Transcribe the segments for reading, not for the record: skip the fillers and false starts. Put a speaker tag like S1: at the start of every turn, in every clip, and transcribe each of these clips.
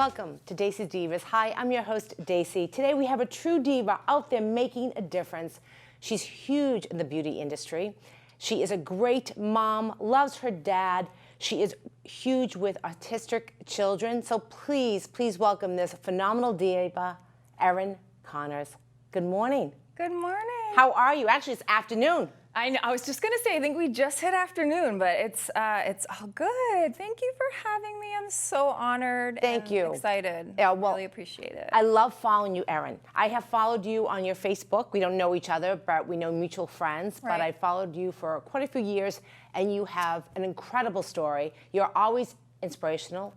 S1: Welcome to Dacey's Divas. Hi, I'm your host, Dacey. Today we have a true diva out there making a difference. She's huge in the beauty industry. She is a great mom, loves her dad. She is huge with autistic children. So please, please welcome this phenomenal diva, Erin Connors. Good morning.
S2: Good morning.
S1: How are you? Actually, it's afternoon.
S2: I know. I was just gonna say, I think we just hit afternoon, but it's all good. Thank you for having me. I'm so honored.
S1: Thank you.
S2: Excited.
S1: Yeah, well,
S2: really appreciate it.
S1: I love following you, Erin. I have followed you on your Facebook. We don't know each other, but we know mutual friends.
S2: Right.
S1: But I followed you for quite a few years, and you have an incredible story. You're always inspirational,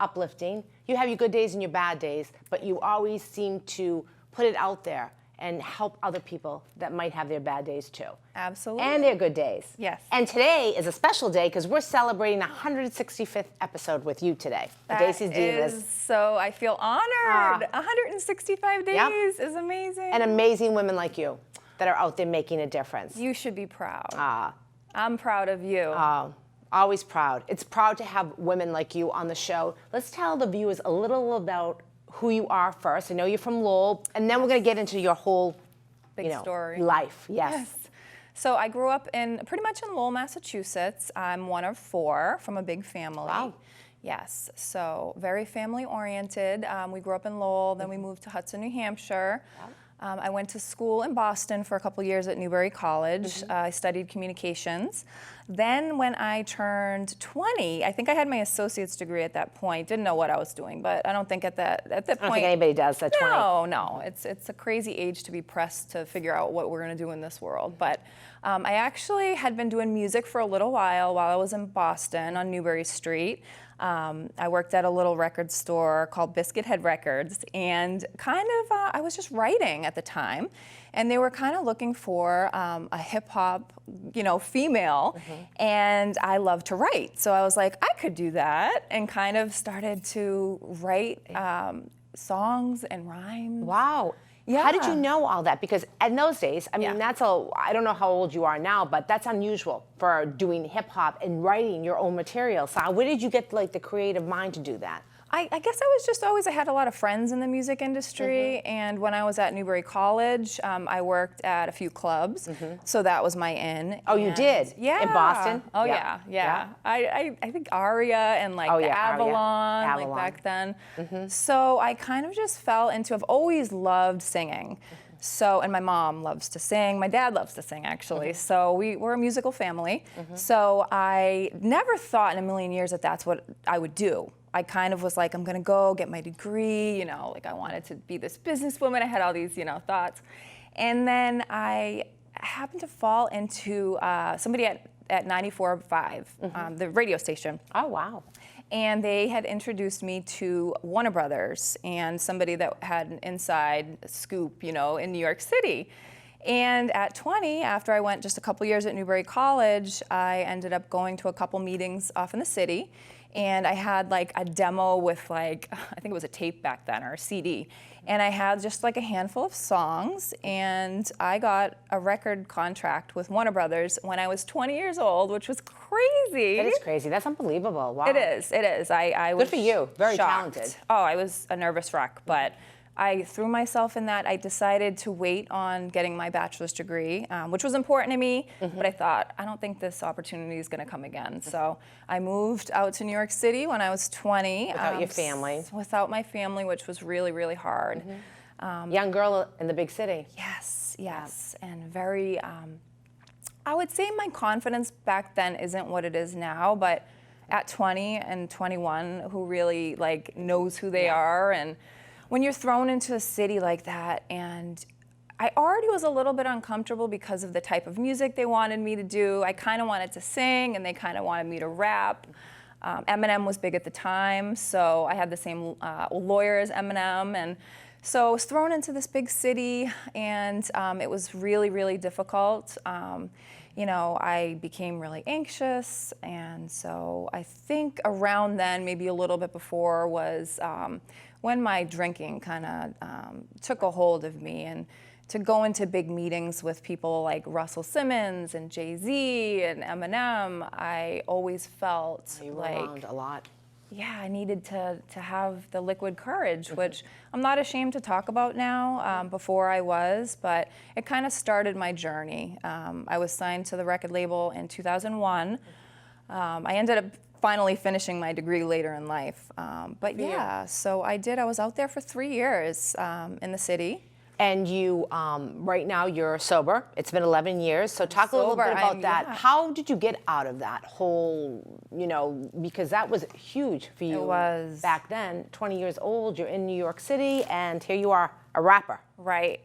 S1: uplifting. You have your good days and your bad days, but you always seem to put it out there and help other people that might have their bad days too.
S2: Absolutely.
S1: And their good days.
S2: Yes.
S1: And today is a special day because we're celebrating the 165th episode with you today.
S2: That
S1: Dacey's Divas.
S2: is so, I feel honored. 165 days
S1: Yep.
S2: is amazing.
S1: And amazing women like you that are out there making a difference.
S2: You should be proud. I'm proud of you.
S1: Always proud. It's proud to have women like you on the show. Let's tell the viewers a little about who you are first. I know you're from Lowell, and then we're going to get into your whole
S2: Big story.
S1: life. Yes.
S2: So I grew up pretty much in Lowell, Massachusetts. I'm one of 4 from a big family.
S1: Wow.
S2: Yes, so very family oriented. We grew up in Lowell, then we moved to Hudson, New Hampshire.
S1: Wow.
S2: I went to school in Boston for a couple years at Newberry College. I studied communications. Then when I turned 20, I think I had my associate's degree at that point. Didn't know what I was doing, but I don't think at that point.
S1: I don't think anybody does at 20.
S2: No, it's a crazy age to be pressed to figure out what we're going to do in this world. But I actually had been doing music for a little while I was in Boston on Newbury Street. I worked at a little record store called Biscuit Head Records, and I was just writing at the time, and they were kind of looking for a hip hop, female, and I love to write, so I was like, I could do that, and kind of started to write songs and rhymes.
S1: Wow.
S2: Yeah.
S1: How did you know all that? Because in those days, I mean, I don't know how old you are now, but that's unusual for doing hip hop and writing your own material. So where did you get the creative mind to do that?
S2: I guess I had a lot of friends in the music industry, and when I was at Newberry College, I worked at a few clubs, so that was my in.
S1: Oh, you did?
S2: Yeah.
S1: In Boston?
S2: Oh, yeah. I think Aria and Avalon, back then. So I kind of just fell into, I've always loved singing. So, and my mom loves to sing. My dad loves to sing, actually. So we're a musical family. So I never thought in a million years that that's what I would do. I kind of was like, I'm gonna go get my degree, I wanted to be this businesswoman. I had all these, thoughts. And then I happened to fall into somebody at 94.5, the radio station.
S1: Oh, wow.
S2: And they had introduced me to Warner Brothers and somebody that had an inside scoop, in New York City. And at 20, after I went just a couple years at Newberry College, I ended up going to a couple meetings off in the city. And I had a demo with I think it was a tape back then or a CD. And I had just a handful of songs, and I got a record contract with Warner Brothers when I was 20 years old, which was crazy.
S1: That is crazy. That's unbelievable. Wow.
S2: It is. I was
S1: good for you. Very
S2: shocked.
S1: talented.
S2: Oh, I was a nervous wreck, but I threw myself in that. I decided to wait on getting my bachelor's degree, which was important to me, but I thought, I don't think this opportunity is going to come again. So I moved out to New York City when I was 20.
S1: Without your family.
S2: Without my family, which was really, really hard.
S1: Young girl in the big city.
S2: Yes. And very, I would say my confidence back then isn't what it is now, but at 20 and 21, who really knows who they are, and when you're thrown into a city like that, and I already was a little bit uncomfortable because of the type of music they wanted me to do. I kind of wanted to sing, and they kind of wanted me to rap. Eminem was big at the time, so I had the same lawyer as Eminem, and so I was thrown into this big city, and it was really, really difficult. I became really anxious, and so I think around then, maybe a little bit before, was when my drinking kind of took a hold of me, and to go into big meetings with people like Russell Simmons and Jay-Z and Eminem, I always felt
S1: you were around a lot.
S2: yeah, I needed to have the liquid courage, which I'm not ashamed to talk about now. Before I was, but it kind of started my journey. I was signed to the record label in 2001. I ended up finally finishing my degree later in life. But yeah, so I did. I was out there for 3 years in the city.
S1: And you, right now, you're sober. It's been 11 years. So talk a little bit about that.
S2: Yeah.
S1: How did you get out of that whole, because that was huge for you.
S2: It was.
S1: Back then, 20 years old, you're in New York City, and here you are, a rapper.
S2: Right.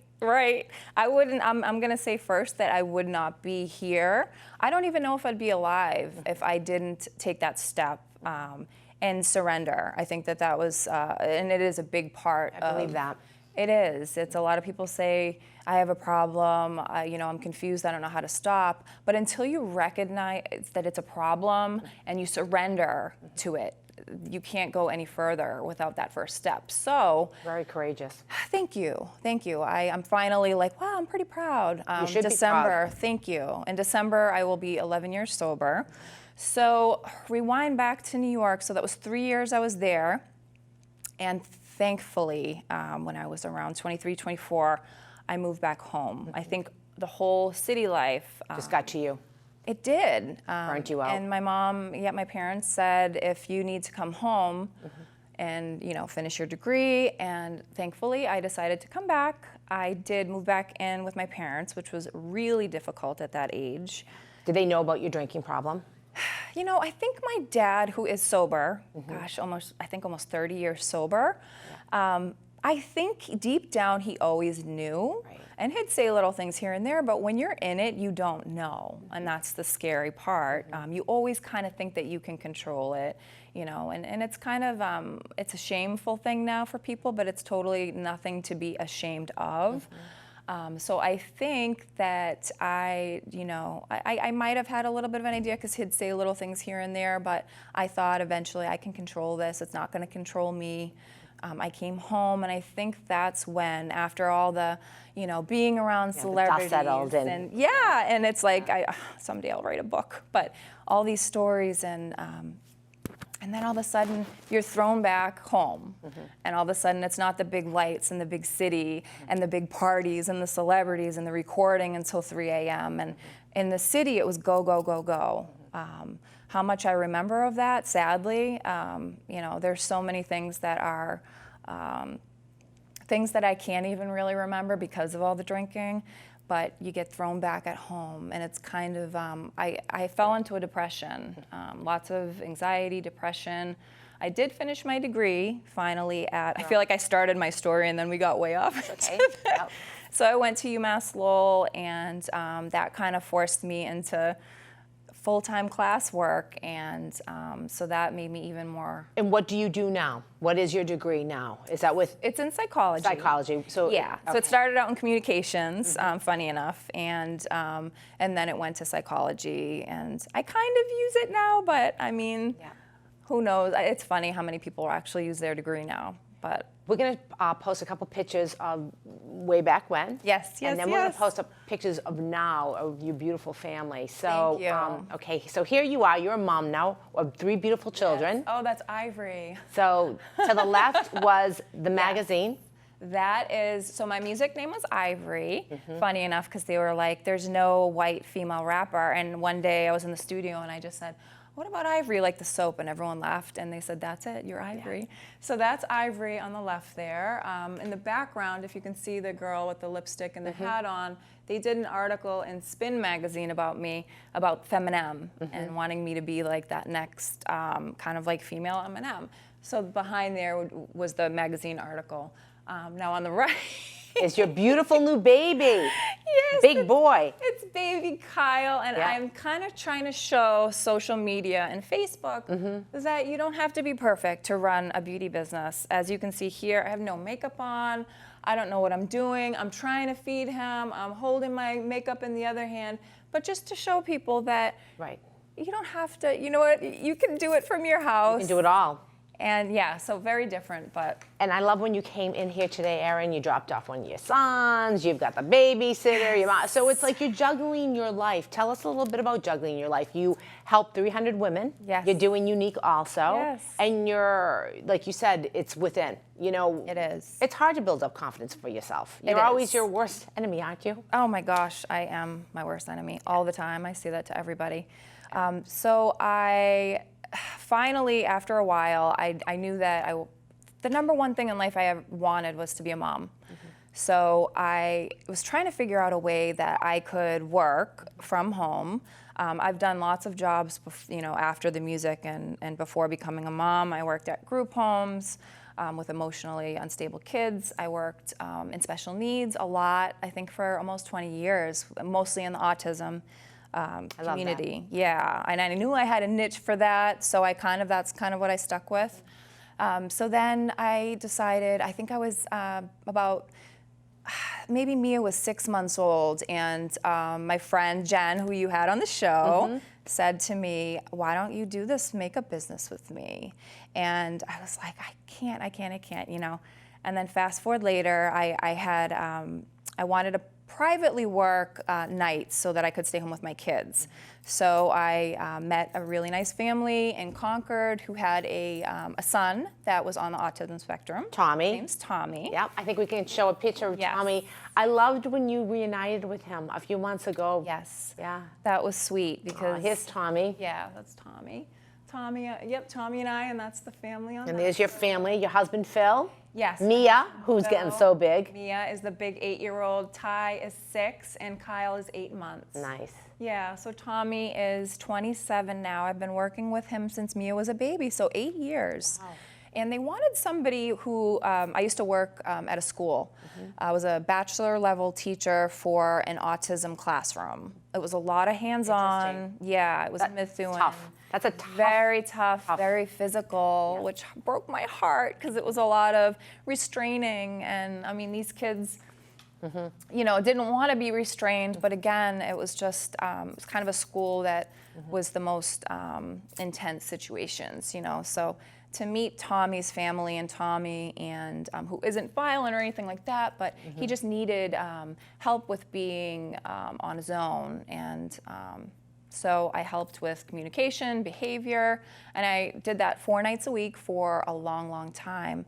S2: I'm going to say first that I would not be here. I don't even know if I'd be alive if I didn't take that step and surrender. I think that was, and it is a big part
S1: I believe that.
S2: It is. It's a lot of people say, I have a problem, I'm confused, I don't know how to stop. But until you recognize that it's a problem and you surrender to it, you can't go any further without that first step. So
S1: very courageous.
S2: Thank you. I'm finally like, wow, I'm pretty proud.
S1: You should
S2: December,
S1: be proud.
S2: Thank you. In December, I will be 11 years sober. So rewind back to New York. So that was 3 years I was there. And thankfully, when I was around 23, 24, I moved back home. I think the whole city life
S1: Just got to you.
S2: It did.
S1: Burnt you out.
S2: And my parents said, if you need to come home and finish your degree, and thankfully I decided to come back. I did move back in with my parents, which was really difficult at that age.
S1: Did they know about your drinking problem?
S2: I think my dad, who is sober, almost 30 years sober, I think deep down he always knew.
S1: Right.
S2: And he'd say little things here and there, but when you're in it, you don't know. And that's the scary part. You always kind of think that you can control it, and it's kind of, it's a shameful thing now for people, but it's totally nothing to be ashamed of. So I think that I might have had a little bit of an idea because he'd say little things here and there, but I thought eventually I can control this. It's not going to control me. I came home, and I think that's when, after all the, being around celebrities,
S1: the dust settled
S2: and it's like, someday I'll write a book, but all these stories, and then all of a sudden you're thrown back home, and all of a sudden it's not the big lights and the big city and the big parties and the celebrities and the recording until 3 a.m. And in the city it was go, go, go, go. How much I remember of that, sadly, there's so many things that are things that I can't even really remember because of all the drinking, but you get thrown back at home, and it's kind of, I fell into a depression, lots of anxiety, depression. I did finish my degree finally I feel like I started my story and then we got way off.
S1: Okay. Yep.
S2: So I went to UMass Lowell, and that kind of forced me into full-time classwork, and so that made me even more.
S1: And what do you do now? What is your degree now? Is that with?
S2: It's in psychology.
S1: Psychology. So
S2: yeah.
S1: Okay.
S2: So it started out in communications, funny enough, and then it went to psychology, and I kind of use it now, but I mean, who knows? It's funny how many people actually use their degree now, but.
S1: We're going to post a couple pictures of way back when.
S2: Yes.
S1: And then we're going to post up pictures of now of your beautiful family. So,
S2: Thank you.
S1: Okay, so here you are. You're a mom now of 3 beautiful children.
S2: Yes. Oh, that's Ivory.
S1: So to the left was the magazine.
S2: That is, so my music name was Ivory, funny enough, because they were like, there's no white female rapper. And one day I was in the studio and I just said, what about Ivory, like the soap? And everyone laughed, and they said, that's it, you're Ivory. Yeah. So that's Ivory on the left there. In the background, if you can see the girl with the lipstick and the hat on, they did an article in Spin magazine about me, about Feminem, and wanting me to be like that next kind of like female Eminem. So behind there was the magazine article. Now on the right
S1: is your beautiful new baby.
S2: Yes,
S1: big boy.
S2: It's baby Kyle, and I'm kind of trying to show social media and Facebook that you don't have to be perfect to run a beauty business. As you can see here, I have no makeup on. I don't know what I'm doing. I'm trying to feed him. I'm holding my makeup in the other hand, but just to show people that you don't have to, you know what, you can do it from your house.
S1: You can do it all.
S2: And yeah, so very different, but.
S1: And I love when you came in here today, Erin, you dropped off one of your sons, you've got the babysitter, your mom. So it's like you're juggling your life. Tell us a little bit about juggling your life. You help 300 women.
S2: Yes.
S1: You're doing Unique also.
S2: Yes.
S1: And you're, like you said, it's within. You know,
S2: It is.
S1: It's hard to build up confidence for yourself. You're always your worst enemy, aren't you?
S2: Oh my gosh, I am my worst enemy all the time. I say that to everybody. So I finally, after a while, I knew that the number one thing in life I ever wanted was to be a mom. So I was trying to figure out a way that I could work from home. I've done lots of jobs, after the music and before becoming a mom. I worked at group homes with emotionally unstable kids. I worked in special needs a lot, I think for almost 20 years, mostly in the autism community. Yeah, and I knew I had a niche for that, so that's kind of what I stuck with. So then I decided, I think I was maybe Mia was 6 months old, and my friend Jen, who you had on the show, said to me, why don't you do this makeup business with me? And I was like, I can't, And then fast forward later, I wanted to privately work nights so that I could stay home with my kids. So I met a really nice family in Concord who had a son that was on the autism spectrum.
S1: Tommy.
S2: His name's Tommy.
S1: Yep, I think we can show a picture of Tommy. I loved when you reunited with him a few months ago.
S2: Yes.
S1: Yeah.
S2: That was sweet because.
S1: Here's Tommy.
S2: Yeah, that's Tommy. Tommy and I, and that's the family on
S1: And
S2: that.
S1: there's your family, your husband Phil.
S2: Yes.
S1: Mia, who's getting so big.
S2: Mia is the big 8-year-old. Ty is 6, and Kyle is 8 months.
S1: Nice.
S2: Yeah, so Tommy is 27 now. I've been working with him since Mia was a baby, so 8 years. Wow. And they wanted somebody who, I used to work at a school. I was a bachelor level teacher for an autism classroom. It was a lot of hands-on. Yeah, it was Methuen.
S1: Tough. That's a tough.
S2: Very tough, very physical, which broke my heart because it was a lot of restraining. And I mean, these kids, didn't want to be restrained. But again, it was just, it was kind of a school that was the most intense situations, So to meet Tommy's family and Tommy, and who isn't violent or anything like that, but he just needed help with being on his own. And so I helped with communication, behavior, and I did that 4 nights a week for a long, long time.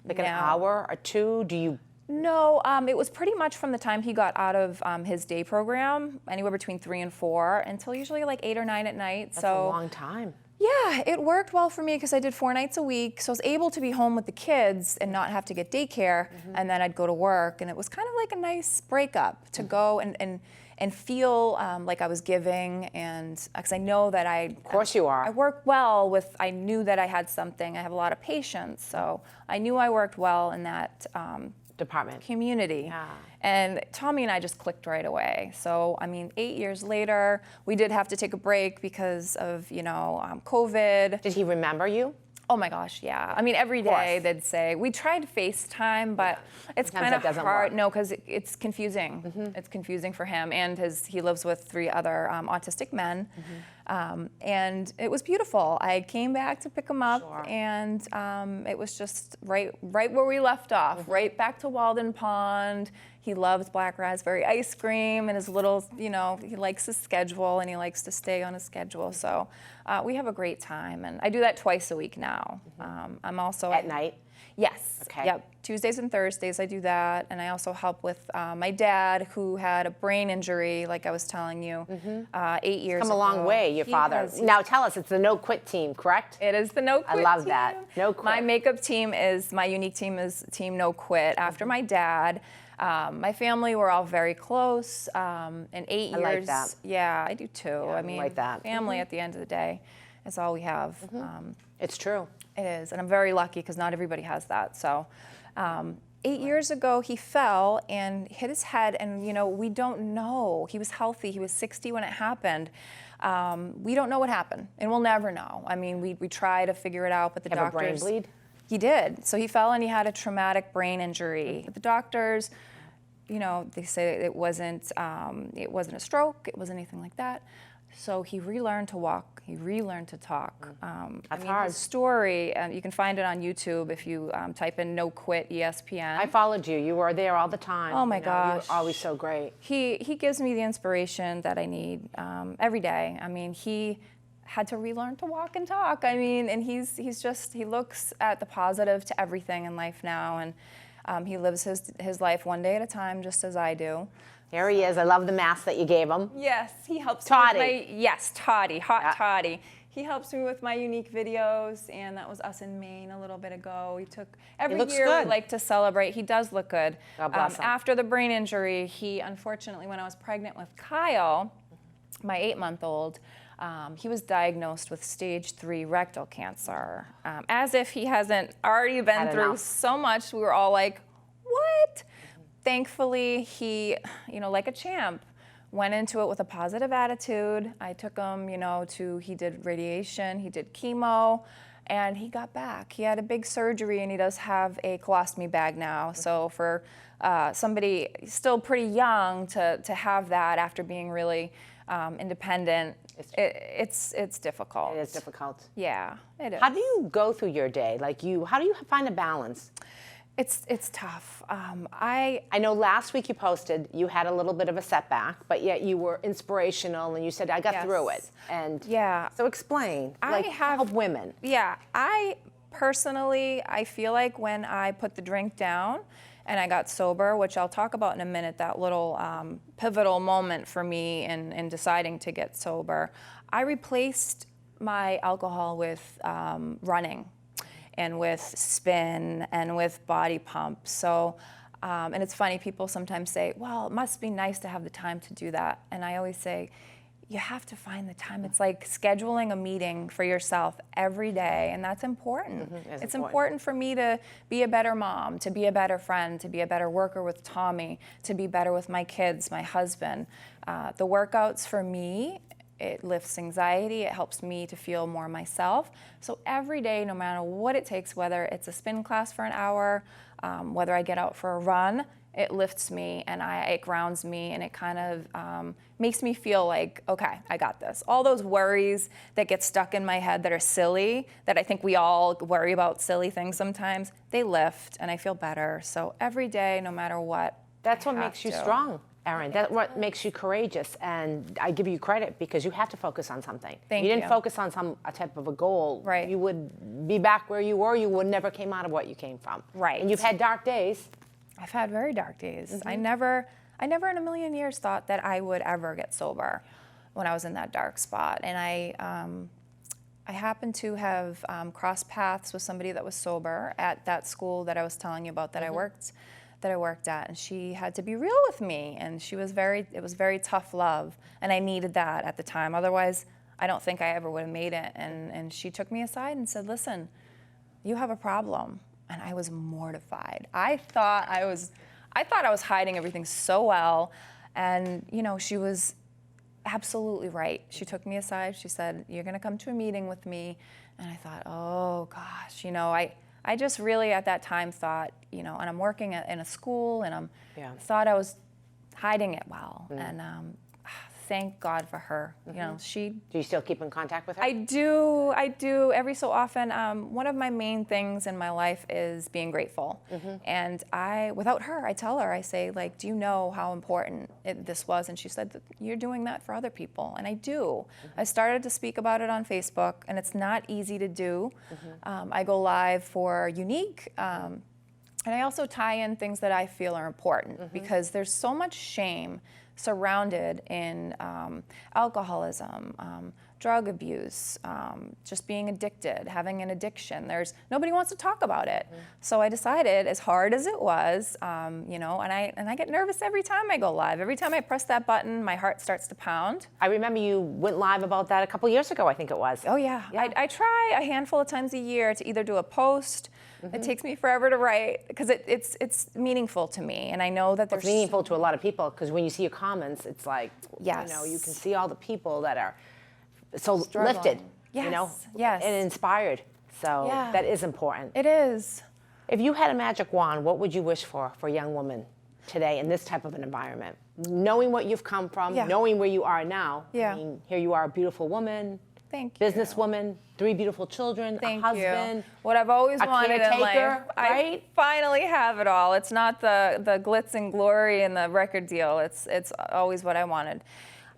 S1: Like an hour or two? Do you?
S2: No, it was pretty much from the time he got out of his day program, anywhere between 3 and 4, until usually like 8 or 9 at night.
S1: That's a long time.
S2: Yeah, it worked well for me because I did 4 nights a week, so I was able to be home with the kids and not have to get daycare, and then I'd go to work, and it was kind of like a nice breakup to go and feel like I was giving, and because I know that
S1: Of course you are.
S2: I work well with, I knew that I had something, I have a lot of patience, so I knew I worked well in that
S1: department.
S2: Community.
S1: Yeah.
S2: And Tommy and I just clicked right away. So, 8 years later, we did have to take a break because of, COVID.
S1: Did he remember you?
S2: Oh my gosh, yeah. Every day they'd say, we tried FaceTime, but it's kind of hard. No, because it's confusing. It's confusing for him, and he lives with 3 other autistic men. And it was beautiful. I came back to pick him up, and it was just right where we left off, right back to Walden Pond. He loves black raspberry ice cream, and his little, he likes his schedule, and he likes to stay on his schedule. So we have a great time, and I do that twice a week now. I'm also
S1: at night.
S2: Yes.
S1: Okay.
S2: Yep. Tuesdays and Thursdays I do that, and I also help with my dad, who had a brain injury, like I was telling you, 8 years ago.
S1: Come a long way, your father. Now tell us, it's the No Quit team, correct?
S2: It is the No Quit team.
S1: I love that. No Quit.
S2: My makeup team my unique team is Team No Quit. After my dad, my family were all very close. In 8 years.
S1: I like that.
S2: Yeah, I do too.
S1: Yeah, I like that.
S2: Family at the end of the day is all we have.
S1: It's true.
S2: It is, and I'm very lucky because not everybody has that. So 8 years ago, he fell and hit his head, and we don't know. He was healthy. He was 60 when it happened. We don't know what happened, and we'll never know. We try to figure it out, but the doctors.
S1: Have a brain bleed?
S2: He did. So he fell and he had a traumatic brain injury. But the doctors, they say it wasn't a stroke. It wasn't anything like that. So he relearned to walk, he relearned to talk.
S1: That's hard.
S2: His story, you can find it on YouTube if you type in No Quit ESPN.
S1: I followed you. You were there all the time.
S2: Oh my
S1: You know,
S2: gosh.
S1: You were always so great.
S2: He gives me the inspiration that I need every day. I mean, he had to relearn to walk and talk. I mean, and he looks at the positive to everything in life now, and he lives his life one day at a time, just as I do.
S1: Here he is. I love the mask that you gave him.
S2: Yes, he helps
S1: Toddy.
S2: me with my, yes, Toddy, hot Toddy. He helps me with my unique videos, and that was us in Maine a little bit ago. Every year
S1: good.
S2: we like to celebrate. He does look good.
S1: God bless him.
S2: After the brain injury, he unfortunately, when I was pregnant with Kyle, my 8-month-old, he was diagnosed with stage 3 rectal cancer. As if he hasn't already been through so much, we were all like, what? Thankfully, he, like a champ, went into it with a positive attitude. I took him, he did radiation, he did chemo, and he got back. He had a big surgery, and he does have a colostomy bag now. So for somebody still pretty young to have that after being really independent, it's difficult.
S1: It is difficult.
S2: Yeah, it is.
S1: How do you go through your day? How do you find a balance?
S2: It's tough.
S1: I know last week you posted you had a little bit of a setback, but yet you were inspirational and you said, I got through it. And
S2: yeah.
S1: So explain, help women.
S2: Yeah, I feel like when I put the drink down and I got sober, which I'll talk about in a minute, that little pivotal moment for me in deciding to get sober, I replaced my alcohol with running and with spin and with body pump. So, and it's funny, people sometimes say, well, it must be nice to have the time to do that. And I always say, you have to find the time. It's like scheduling a meeting for yourself every day, and that's important. It's important for me to be a better mom, to be a better friend, to be a better worker with Tommy, to be better with my kids, my husband. The workouts for me, it lifts anxiety, it helps me to feel more myself. So every day, no matter what it takes, whether it's a spin class for an hour, whether I get out for a run, it lifts me and it grounds me, and it kind of makes me feel like, okay, I got this. All those worries that get stuck in my head that are silly, that I think we all worry about silly things sometimes, they lift and I feel better. So every day, no matter what.
S1: That's what makes you strong, Erin. That's what makes you courageous, and I give you credit because you have to focus on something.
S2: Thank you.
S1: You didn't focus on a type of a goal.
S2: Right.
S1: You would be back where you were. You would never came out of what you came from.
S2: Right.
S1: And you've had dark days.
S2: I've had very dark days. I never in a million years thought that I would ever get sober when I was in that dark spot. And I happened to have crossed paths with somebody that was sober at that school that I was telling you about that I worked at, and she had to be real with me, and it was very tough love, and I needed that at the time. Otherwise, I don't think I ever would have made it. And she took me aside and said, listen, you have a problem. And I was mortified. I thought I was hiding everything so well, and she was absolutely right. She took me aside. She said, you're going to come to a meeting with me. And I thought, oh gosh, I just really at that time thought, and I'm working in a school, and thought I was hiding it well. And thank God for her. Do
S1: you still keep in contact with her?
S2: I do every so often. One of my main things in my life is being grateful. And without her, I tell her, I say, like, do you know how important this was? And she said, you're doing that for other people. And I do. I started to speak about it on Facebook, and it's not easy to do. I go live for Unique, and I also tie in things that I feel are important, because there's so much shame surrounded in alcoholism, drug abuse, just being addicted, having an addiction. Nobody wants to talk about it. So I decided, as hard as it was, and I get nervous every time I go live. Every time I press that button, my heart starts to pound.
S1: I remember you went live about that a couple years ago, I think it was.
S2: Oh yeah. I try a handful of times a year to either do a post. It takes me forever to write because it's meaningful to me, and I know that
S1: it's meaningful to a lot of people, because when you see your comments, it's like, you can see all the people that are so lifted,
S2: Yes.
S1: and inspired. So that is important.
S2: It is.
S1: If you had a magic wand, what would you wish for a young woman today in this type of an environment? knowing what you've come from,
S2: Yeah.
S1: knowing where you are now.
S2: Yeah.
S1: I mean, here you are, a beautiful woman,
S2: Thank you.
S1: businesswoman, 3 beautiful children,
S2: Thank
S1: a husband.
S2: you. What I've always
S1: a
S2: wanted in
S1: caretaker,
S2: life.
S1: right?
S2: I finally have it all. It's not the glitz and glory and the record deal. It's always what I wanted.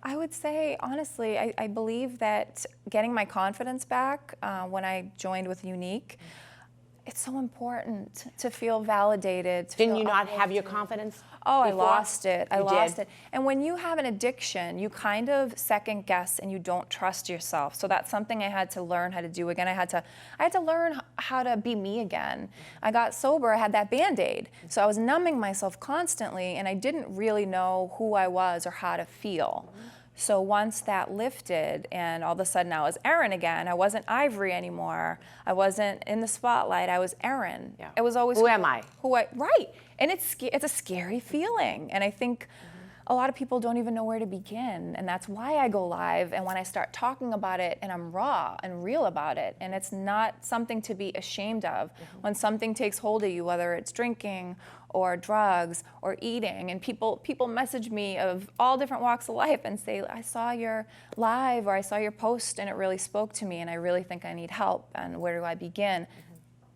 S2: I would say, honestly, I believe that getting my confidence back when I joined with Unique, it's so important to feel validated.
S1: Didn't you not have your confidence?
S2: Oh, I
S1: before?
S2: lost it. I
S1: You
S2: lost
S1: did?
S2: it. And when you have an addiction, you kind of second guess and you don't trust yourself. So that's something I had to learn how to do again. I had to learn how to be me again. I got sober, I had that Band-Aid. So I was numbing myself constantly and I didn't really know who I was or how to feel. So once that lifted and all of a sudden I was Erin again, I wasn't Ivory anymore. I wasn't in the spotlight, I was Erin.
S1: Yeah.
S2: It was always
S1: Who am I?
S2: Right. And it's a scary feeling. And I think a lot of people don't even know where to begin. And that's why I go live. And when I start talking about it and I'm raw and real about it, and it's not something to be ashamed of. When something takes hold of you, whether it's drinking or drugs or eating, and people message me of all different walks of life and say, I saw your live or I saw your post and it really spoke to me and I really think I need help and where do I begin?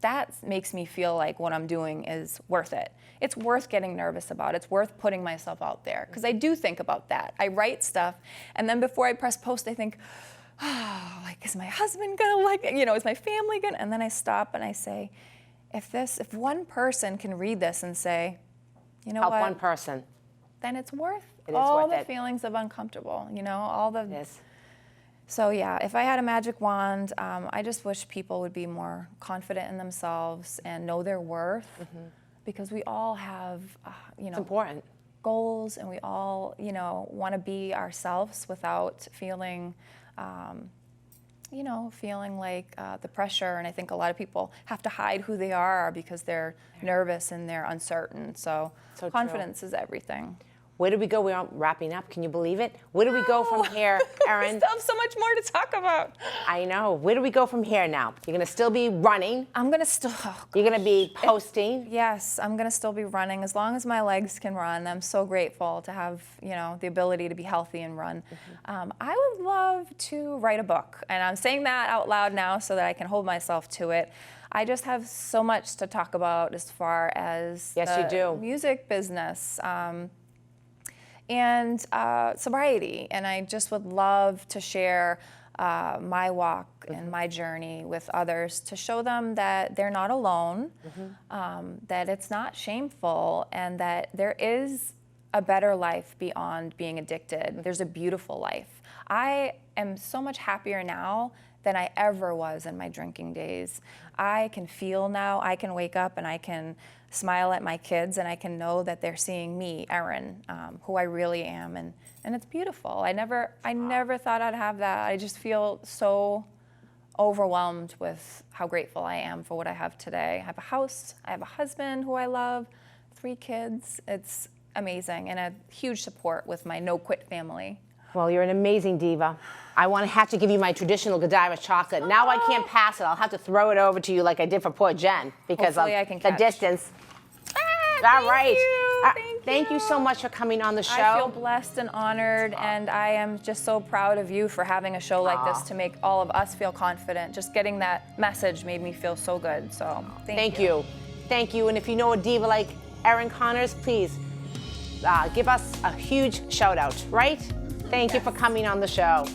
S2: That makes me feel like what I'm doing is worth it. It's worth getting nervous about. It's worth putting myself out there because I do think about that. I write stuff and then before I press post, I think, oh, like, is my husband gonna like it? You know, is my family gonna? And then I stop and I say, if one person can read this and say, you know
S1: Help
S2: what?
S1: one person.
S2: Then it's worth
S1: It is
S2: all
S1: worth
S2: the
S1: it.
S2: feelings of uncomfortable, you know, all the.
S1: It is.
S2: So yeah, if I had a magic wand, I just wish people would be more confident in themselves and know their worth, because we all have, you
S1: It's
S2: know,
S1: important.
S2: goals, and we all, you know, want to be ourselves without feeling, you know, feeling like the pressure. And I think a lot of people have to hide who they are because they're nervous and they're uncertain. So
S1: So true.
S2: confidence is everything.
S1: Where do we go? We're wrapping up. Can you believe it? Where do we go from here, Erin?
S2: We still have so much more to talk about.
S1: I know. Where do we go from here now? You're going to still be running.
S2: I'm going to still...
S1: You're going to be posting.
S2: Yes, I'm going to still be running as long as my legs can run. I'm so grateful to have, you know, the ability to be healthy and run. I would love to write a book, and I'm saying that out loud now so that I can hold myself to it. I just have so much to talk about as far as
S1: Yes, you do.
S2: music business and sobriety, and I just would love to share my walk and my journey with others to show them that they're not alone, that it's not shameful, and that there is a better life beyond being addicted. There's a beautiful life. I am so much happier now than I ever was in my drinking days. I can feel now, I can wake up and I can smile at my kids and I can know that they're seeing me, Erin, who I really am, and it's beautiful. I never thought I'd have that. I just feel so overwhelmed with how grateful I am for what I have today. I have a house, I have a husband who I love, 3 kids. It's amazing, and a huge support with my no-quit family.
S1: Well, you're an amazing diva. I have to give you my traditional Godiva chocolate. Now I can't pass it. I'll have to throw it over to you like I did for poor Jen because
S2: Hopefully
S1: of
S2: I can
S1: the
S2: catch.
S1: distance.
S2: Thank
S1: All right.
S2: you.
S1: Thank you so much for coming on the show.
S2: I feel blessed and honored, and I am just so proud of you for having a show like this to make all of us feel confident. Just getting that message made me feel so good. So thank you.
S1: Thank you. And if you know a diva like Erin Connors, please give us a huge shout out, right? Thank you for coming on the show.